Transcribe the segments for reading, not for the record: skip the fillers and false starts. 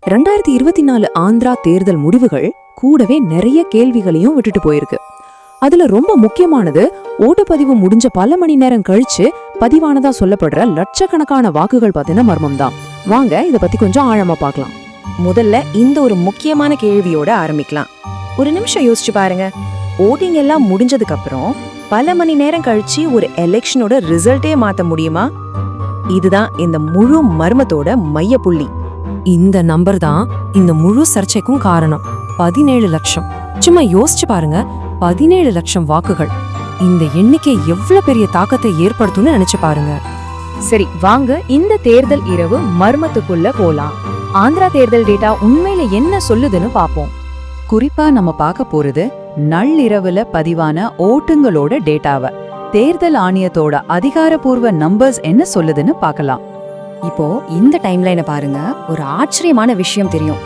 2024 ஆந்திரா தேர்தல் முடிவுகள் கூடவே நிறைய கேள்விகளையும் விட்டுட்டு போயிருக்கு. அதுல ரொம்ப முக்கியமானது ஓட்டுப்பதிவு முடிஞ்ச பல மணி நேரம் கழிச்சு பதிவானதா சொல்லப்படுற லட்சக்கணக்கான வாக்குகள் பத்தின மர்மம் தான். வாங்க இத பத்தி கொஞ்சம் ஆழமா பார்க்கலாம். முதல்ல இந்த ஒரு முக்கியமான கேள்வியோட ஆரம்பிக்கலாம். ஒரு நிமிஷம் யோசிச்சு பாருங்க. ஓட்டிங் எல்லாம் முடிஞ்சதுக்கு அப்புறம் பல மணி நேரம் கழிச்சு ஒரு எலெக்ஷனோட ரிசல்ட்டே மாத்த முடியுமா? இதுதான் இந்த முழு மர்மத்தோட மையப்புள்ளி. இந்த நம்பர் தான் இந்த முழு சர்ச்சைக்கும் காரணம். 17 லட்சம். சும்மா யோசிச்சு பாருங்க, 17 லட்சம் வாக்குகள். இந்த எண்ணிக்கை எவ்வளவு பெரிய தாக்கத்தை ஏற்படுத்தும்னு நினைச்சு பாருங்க. சரி, வாங்க இந்த தேர்தல் இரவு மர்மத்துக்குள்ள போலாம். ஆந்திரா தேர்தல் டேட்டா உண்மையில என்ன சொல்லுதுன்னு பாப்போம். குறிப்பா நம்ம பார்க்க போறது நள்ளிரவுல பதிவான ஓட்டுங்களோட டேட்டாவை. தேர்தல் ஆணையத்தோட அதிகாரப்பூர்வ நம்பர்ஸ் என்ன சொல்லுதுன்னு பார்க்கலாம். இப்போ இந்த டைம்லைனை பாருங்க. ஒரு ஆச்சரியமான விஷயம் தெரியும்.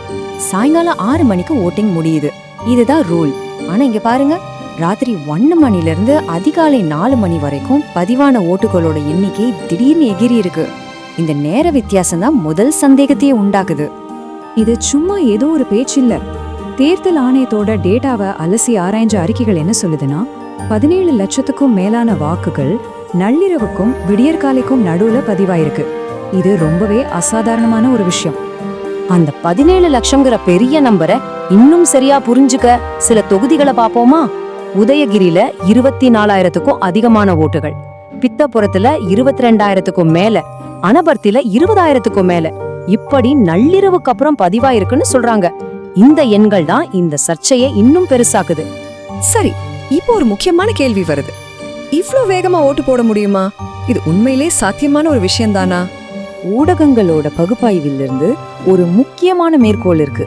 சாயங்காலம் 6 மணிக்கு ஓட்டிங் முடியுது. இதுதான் ரூல். ஆனா இங்க பாருங்க, ராத்திரி 1 மணில இருந்து அதிகாலை 4 மணி வரைக்கும் பதிவான ஓட்டுகளோட எண்ணிக்கை திடீர்னு எகிரி இருக்கு. இந்த நேர வித்தியாசம் தான் முதல் சந்தேகத்தையே உண்டாக்குது. இது சும்மா ஏதோ ஒரு பேச்சு இல்ல. தேர்தல் ஆணையத்தோட டேட்டாவை அலசி ஆராய்ஞ்ச அறிக்கைகள் என்ன சொல்லுதுன்னா, 17 லட்சத்துக்கும் மேலான வாக்குகள் நள்ளிரவுக்கும் விடியற்காலைக்கும் நடுவுல பதிவாயிருக்கு. இது ரொம்பவே அசாதாரணமான ஒரு விஷயம். அந்த 17 லட்சம்ங்கிற பெரிய நம்பரை இன்னும் சரியா புரிஞ்சுக்க சில தொகுதிகளை பாப்போமா? உதயகிரியில 24,000க்கும் அதிகமான ஓட்டுகள், பித்தபுரத்துல 22,000க்கும் மேல, அனபர்த்தில 20,000க்கும் மேல, இப்படி நள்ளிரவுக்கு அப்புறம் பதிவாயிருக்குன்னு சொல்றாங்க. இந்த எண்கள் தான் இந்த சர்ச்சையை இன்னும் பெருசாக்குது. சரி, இப்போ ஒரு முக்கியமான கேள்வி வருது. இவ்ளோ வேகமா ஓட்டு போட முடியுமா? இது உண்மையிலே சாத்தியமான ஒரு விஷயம்தானா? ஊடகங்களோட பகுப்பாய்விலிருந்து ஒரு முக்கியமான மேற்கோள் இருக்கு.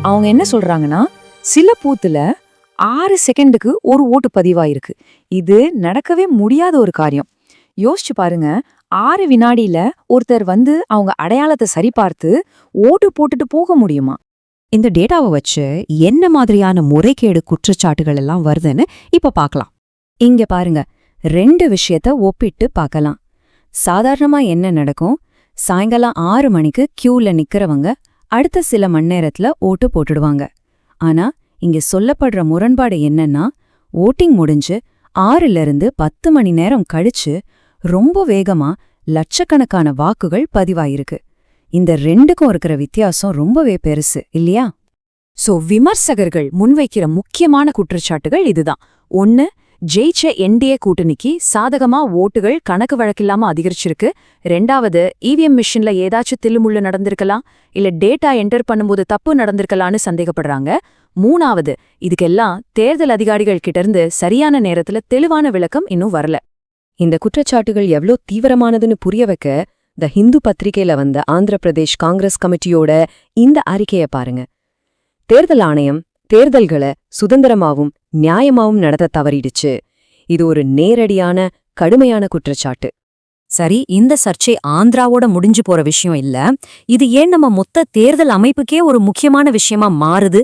அவங்க என்ன சொல்றாங்கன்னா, சில பூத்துல 6 செகண்டுக்கு ஒரு ஓட்டு பதிவாயிருக்கு. இது நடக்கவே முடியாத ஒரு காரியம். யோசிச்சு பாருங்க, 6 வினாடியில ஒருத்தர் வந்து அவங்க அடையாளத்தை சரிபார்த்து ஓட்டு போட்டுட்டு போக முடியுமா? இந்த டேட்டாவை வச்சு என்ன மாதிரியான முறைகேடு குற்றச்சாட்டுகள் எல்லாம் வருதுன்னு இப்ப பார்க்கலாம். இங்க பாருங்க, 2 விஷயத்த ஒப்பிட்டு பார்க்கலாம். சாதாரணமா என்ன நடக்கும்? சாயங்காலம் 6 மணிக்கு கியூல நிக்கிறவங்க அடுத்த சில மணி நேரத்துல ஓட்டு போட்டுடுவாங்க. ஆனா இங்க சொல்லப்படுற முரண்பாடு என்னன்னா, ஓட்டிங் முடிஞ்சு 6ல இருந்து 10 மணி நேரம் கழிச்சு ரொம்ப வேகமா லட்சக்கணக்கான வாக்குகள் பதிவாயிருக்கு. இந்த 2க்கும் இருக்கிற வித்தியாசம் ரொம்பவே பெருசு இல்லையா? விமர்சகர்கள் முன்வைக்கிற முக்கியமான குற்றச்சாட்டுகள் இதுதான். 1, ஜெயிச்ச என்டிஏ கூட்டணிக்கு சாதகமா ஓட்டுகள் கணக்கு வழக்கில்லாம அதிகரிச்சிருக்கு. 2வது, இவிஎம் மிஷின்ல ஏதாச்சும் தில்லுமுள்ளு நடந்திருக்கலாம், இல்ல டேட்டா என்டர் பண்ணும்போது தப்பு நடந்திருக்கலான்னு சந்தேகப்படுறாங்க. 3வது, இதுக்கெல்லாம் தேர்தல் அதிகாரிகள் கிட்ட இருந்து சரியான நேரத்துல தெளிவான விளக்கம் இன்னும் வரல. இந்த குற்றச்சாட்டுகள் எவ்வளோ தீவிரமானதுன்னு புரிய வைக்க த ஹிந்து பத்திரிகையில வந்த ஆந்திர பிரதேஷ் காங்கிரஸ் கமிட்டியோட இந்த அறிக்கையை பாருங்க. தேர்தல் ஆணையம் தேர்தல்களை சுதந்திரமாவும் நியாயமாவும் நடத்த தவறிடுச்சு. இது ஒரு நேரடியான கடுமையான குற்றச்சாட்டு. சரி, இந்த சர்ச்சை ஆந்திராவோட முடிஞ்சு போற விஷயம் இல்ல. இது ஏன் நம்ம மொத்த தேர்தல் அமைப்புக்கே ஒரு முக்கியமான விஷயமா மாறுது?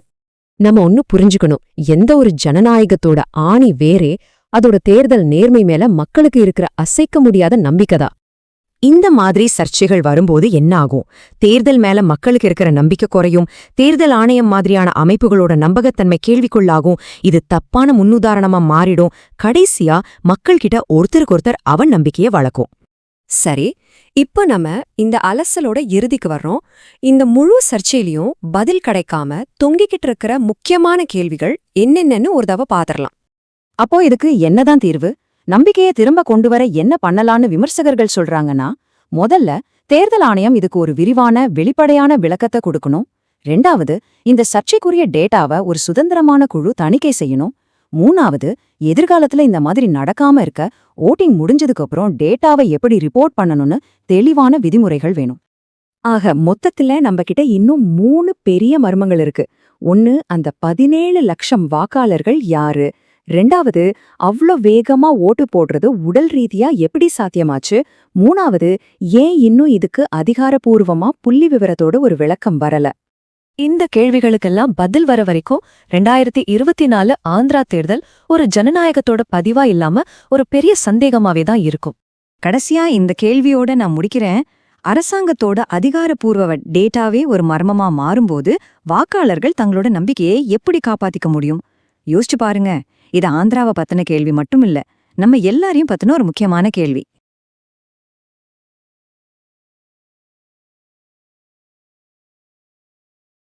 நம்ம ஒன்னு புரிஞ்சுக்கணும். எந்த ஒரு ஜனநாயகத்தோட ஆணி வேறே அதோட தேர்தல் நேர்மை மேல மக்களுக்கு இருக்கிற அசைக்க முடியாத நம்பிக்கைதான். இந்த மாதிரி சர்ச்சைகள் வரும்போது என்ன ஆகும்? தேர்தல் மேல மக்களுக்கு இருக்கிற நம்பிக்கை குறையும். தேர்தல் ஆணையம் மாதிரியான அமைப்புகளோட நம்பகத்தன்மை கேள்விக்குள்ளாகும். இது தப்பான முன்னுதாரணமா மாறிடும். கடைசியா மக்கள்கிட்ட ஒருத்தருக்கொருத்தர் அவன் நம்பிக்கையை வளர்க்கும். சரி, இப்போ நம்ம இந்த அலசலோட இறுதிக்கு வர்றோம். இந்த முழு சர்ச்சையிலையும் பதில் கிடைக்காம தொங்கிக்கிட்டு இருக்கிற முக்கியமான கேள்விகள் என்னென்னு ஒரு தடவை பாத்திரலாம். அப்போ இதுக்கு என்னதான் தீர்வு? நம்பிக்கையை திரும்ப கொண்டு வர என்ன பண்ணலான்னு விமர்சகர்கள் சொல்றாங்கன்னா, முதல்ல தேர்தல் ஆணையம் இதுக்கு ஒரு விரிவான வெளிப்படையான விளக்கத்தை கொடுக்கணும். 2வது, இந்த சர்ச்சைக்குரிய டேட்டாவை ஒரு சுதந்திரமான குழு தணிக்கை செய்யணும். 3வது, எதிர்காலத்துல இந்த மாதிரி நடக்காம இருக்க ஓட்டிங் முடிஞ்சதுக்கு அப்புறம் டேட்டாவை எப்படி ரிப்போர்ட் பண்ணணும்னு தெளிவான விதிமுறைகள் வேணும். ஆக மொத்தத்துல நம்ம கிட்ட இன்னும் 3 பெரிய மர்மங்கள் இருக்கு. 1, அந்த 17 லட்சம் வாக்காளர்கள் யாரு? 2வது, அவ்ளோ வேகமா ஓட்டு போடுறது உடல் ரீதியா எப்படி சாத்தியமாச்சு? 3வது, ஏன் இன்னும் இதுக்கு அதிகாரப்பூர்வமா புள்ளி விவரத்தோட ஒரு விளக்கம் வரல? இந்த கேள்விகளுக்கெல்லாம் பதில் வர வரைக்கும் 2024 ஆந்திரா தேர்தல் ஒரு ஜனநாயகத்தோட பதிவா இல்லாம ஒரு பெரிய சந்தேகமாவே தான் இருக்கும். கடைசியா இந்த கேள்வியோட நான் முடிக்கிறேன். அரசாங்கத்தோட அதிகாரப்பூர்வ டேட்டாவே ஒரு மர்மமா மாறும்போது வாக்காளர்கள் தங்களோட நம்பிக்கையை எப்படி காப்பாத்திக்க முடியும்? யோசிச்சு பாருங்க. இது ஆந்திராவை பத்தின கேள்வி மட்டும் இல்ல, நம்ம எல்லாரையும் பத்தின ஒரு முக்கியமான கேள்வி.